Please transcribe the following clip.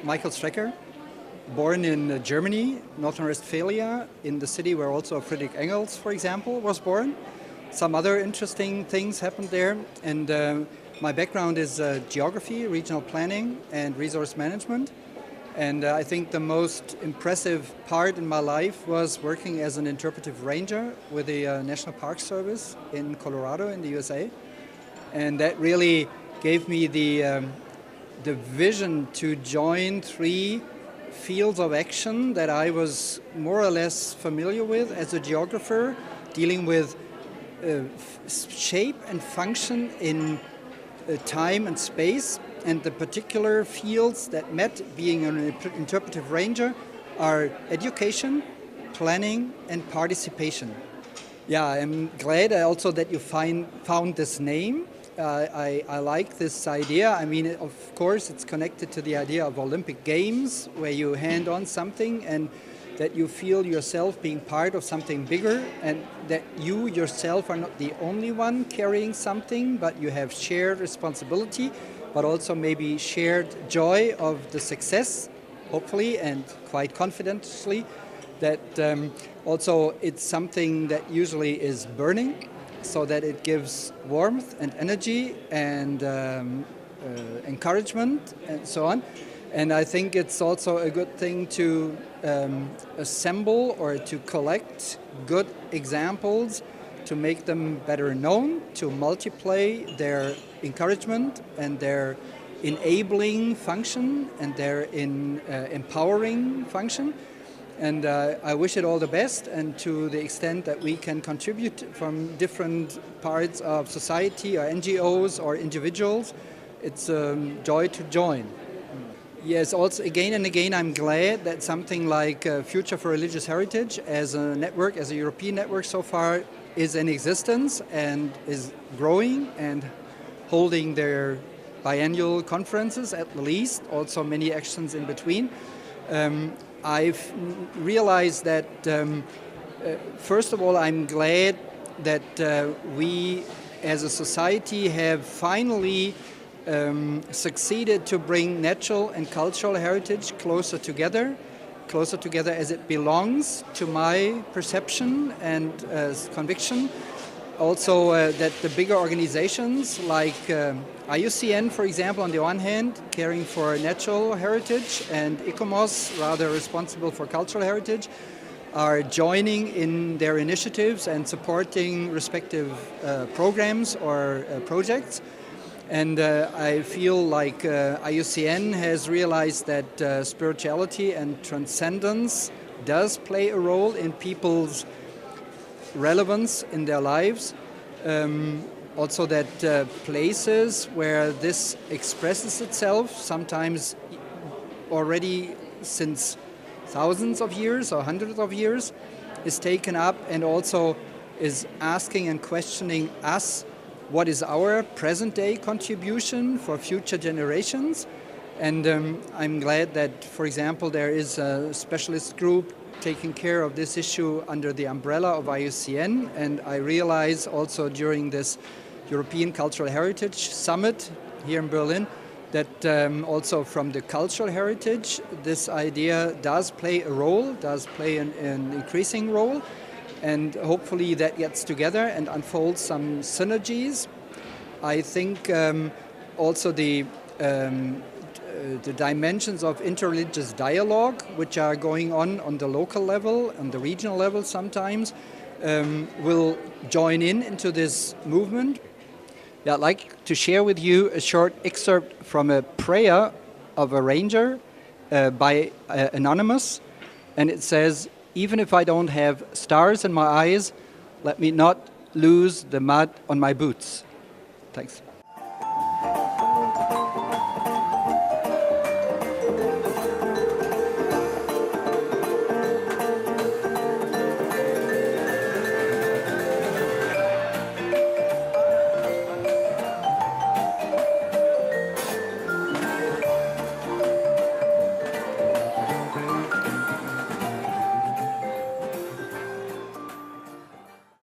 Michael Strecker, born in Germany, North Rhine-Westphalia, in the city where also Friedrich Engels, for example, was born. Some other interesting things happened there, and my background is geography, regional planning, and resource management. And I think the most impressive part in my life was working as an interpretive ranger with the National Park Service in Colorado in the USA. And that really gave me the vision to join 3 fields of action that I was more or less familiar with as a geographer, dealing with shape and function in time and space. And the particular fields that met being an interpretive ranger are education, planning, and participation. Yeah, I'm glad also that you found this name. I like this idea. I mean, of course, it's connected to the idea of Olympic Games, where you hand on something and that you feel yourself being part of something bigger, and that you yourself are not the only one carrying something, but you have shared responsibility, but also maybe shared joy of the success, hopefully, and quite confidently, that also it's something that usually is burning, so that it gives warmth and energy and encouragement and so on. And I think it's also a good thing to assemble or to collect good examples, to make them better known, to multiply their encouragement and their enabling function and their empowering function. And I wish it all the best, and to the extent that we can contribute from different parts of society or NGOs or individuals, it's a joy to join. Yes, also again and again I'm glad that something like Future for Religious Heritage as a network, as a European network so far, is in existence and is growing and holding their biannual conferences at least, also many actions in between. I've realized that, first of all, I'm glad that we as a society have finally succeeded to bring natural and cultural heritage closer together as it belongs, to my perception and conviction. Also that the bigger organizations like IUCN, for example, on the one hand, caring for natural heritage, and ICOMOS, rather responsible for cultural heritage, are joining in their initiatives and supporting respective programs or projects. And I feel like IUCN has realized that spirituality and transcendence does play a role in people's relevance in their lives. Also that places where this expresses itself, sometimes already since thousands of years or hundreds of years, is taken up and also is asking and questioning us. What is our present-day contribution for future generations? And I'm glad that, for example, there is a specialist group taking care of this issue under the umbrella of IUCN. And I realize also during this European Cultural Heritage Summit here in Berlin that also from the cultural heritage, this idea does play a role, does play an increasing role. And hopefully that gets together and unfolds some synergies. I think also the dimensions of interreligious dialogue, which are going on the local level, on the regional level sometimes, will join into this movement. Yeah, I'd like to share with you a short excerpt from a prayer of a ranger by Anonymous, and it says, "Even if I don't have stars in my eyes, let me not lose the mud on my boots." Thanks.